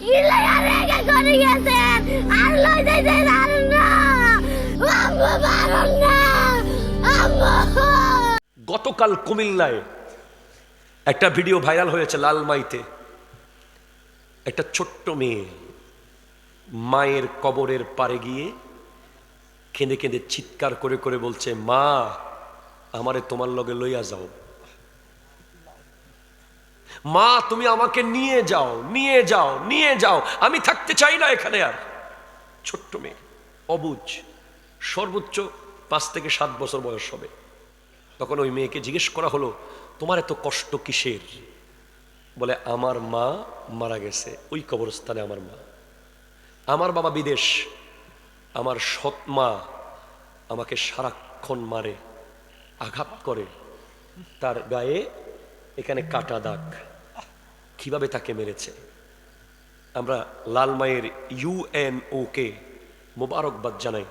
কি লাগা রেগে করে গেছেন আর লই যাইতেন আর না আম্মু মারুন না আম্মু। গতকাল কুমিল্লায় একটা ভিডিও ভাইরাল হয়েছে লালমাইতে। একটা ছোট্ট মেয়ে মায়ের কবরের পাড়ে গিয়ে কেঁদে কেঁদে চিৎকার করে করে বলছে, মা আমারে তোমার লগে লইয়া যাও, মা তুমি আমাকে নিয়ে যাও নিয়ে যাও নিয়ে যাও, আমি থাকতে চাই না এখানে আর। ছোট্ট মেয়ে, অবুঝ, সর্বোচ্চ 5 থেকে 7 বছর বয়স হবে। তখন ওই মেয়েকে জিজ্ঞেস করা হলো, তোমার এত কষ্ট কিসের? বলে, আমার মা মারা গেছে ওই কবরস্থানে, আমার মা, আমার বাবা বিদেশ, আমার সৎ মা আমাকে সারাক্ষণ মারে, আঘাত করে, তার গায়ে এখানে কাটা দাগ, কিভাবে তাকে মেরেছে। আমরা লালমায়ের ইউএনও কে মোবারকবাদ জানাই,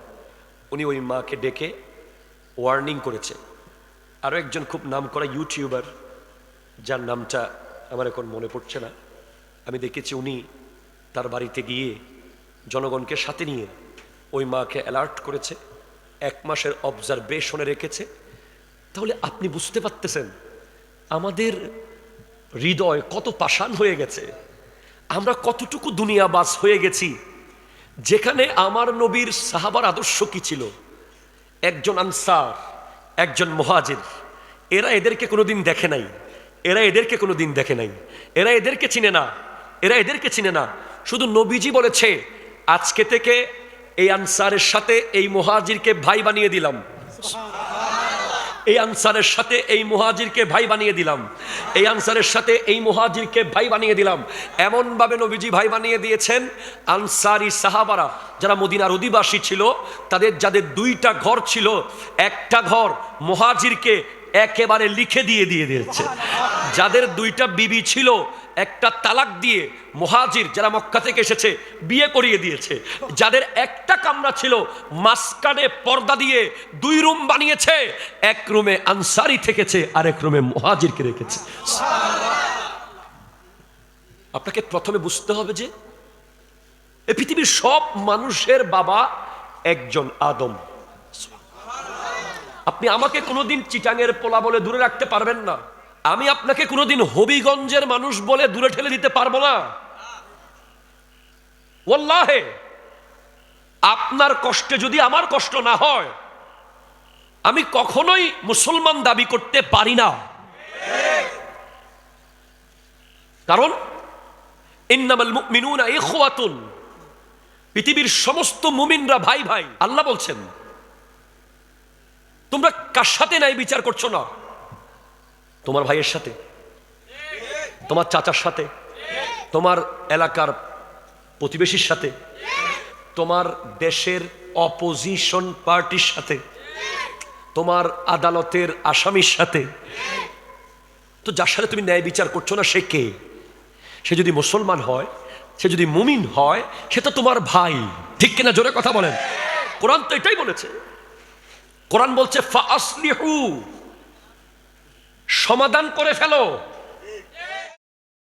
উনি ওই মাকে ডেকে ওয়ার্নিং করেছে। আরো একজন খুব নামকরা ইউটিউবার, যার নামটা আমার এখন মনে পড়ছে না, আমি দেখেছি উনি তার বাড়িতে গিয়ে জনগণকে সাথে নিয়ে ওই মাকে অ্যালার্ট করেছে, 1 মাসের অবজারভেশনে রেখেছে। তাহলে আপনি বুঝতে পারতেছেন আমাদের হৃদয় কত পাষাণ হয়ে গেছে, আমরা কতটুকু দুনিয়াবাজ হয়ে গেছি। যেখানে আমার নবীর সাহাবার আদর্শ কি ছিল, একজন আনসার, একজন মুহাজির, এরা এদেরকে কোনোদিন দেখে নাই, এরা এদেরকে কোনোদিন দেখে নাই, এরা এদেরকে চিনে না, এরা এদেরকে চিনে না। শুধু নবীজি বলেছে, আজকে থেকে এই আনসারের সাথে এই মুহাজিরকে ভাই বানিয়ে দিলাম, এই আনসারের সাথে এই মুহাজিরকে ভাই বানিয়ে দিলাম, এই আনসারের সাথে এই মুহাজিরকে ভাই বানিয়ে দিলাম। এমন ভাবে নবীজি ভাই বানিয়ে দিয়েছেন, আনসারি সাহাবারা যারা মদিনার অধিবাসী ছিল, তাদের যাদের 2টা ঘর ছিল, একটা ঘর মুহাজিরকে একেবারে লিখে দিয়ে দিয়েছে। যাদের 2টা বিবি ছিল, একটা তালাক দিয়ে মুহাজির যারা মক্কা থেকে এসেছে বিয়ে করিয়ে দিয়েছে। যাদের একটা কামরা ছিল, মাঝখানে পর্দা দিয়ে 2 রুম বানিয়েছে, এক রুমে আনসারি থেকেছে আর এক রুমে মুহাজিরকে রেখেছে। আপনাকে প্রথমে বুঝতে হবে যে এই পৃথিবীর সব মানুষের বাবা একজন আদম। আপনি আমাকে কোনোদিন চিটাঙের পোলা বলে দূরে রাখতে পারবেন না, আমি আপনাকে কোনোদিন হবিগঞ্জের মানুষ বলে দূরে ঠেলে দিতে পারবো না। ওয়াল্লাহে আপনার কষ্টে যদি আমার কষ্ট না হয়, আমি কখনোই মুসলমান দাবি করতে পারি না। কারণ ইন্নামাল মুমিনুনা ইখওয়াতুন, পৃথিবীর সমস্ত মুমিনরা ভাই ভাই। আল্লাহ বলছেন, তোমরা কার সাথে ন্যায় বিচার করছো না? তোমার ভাইয়ের সাথে, তোমার চাচার সাথে, তোমার এলাকার প্রতিবেশীর সাথে, তোমার দেশের অপোজিশন পার্টির সাথে, তোমার আদালতের আসামির সাথে। তো যার সাথে তুমি ন্যায় বিচার করছো না, সে কে? সে যদি মুসলমান হয়, সে যদি মুমিন হয়, সে তো তোমার ভাই। ঠিক কিনা? জোরে কথা বলেন। কোরআন তো এটাই বলেছে। কোরআন বলছে, ফাআসলিহু, সমাধান করে ফেলো।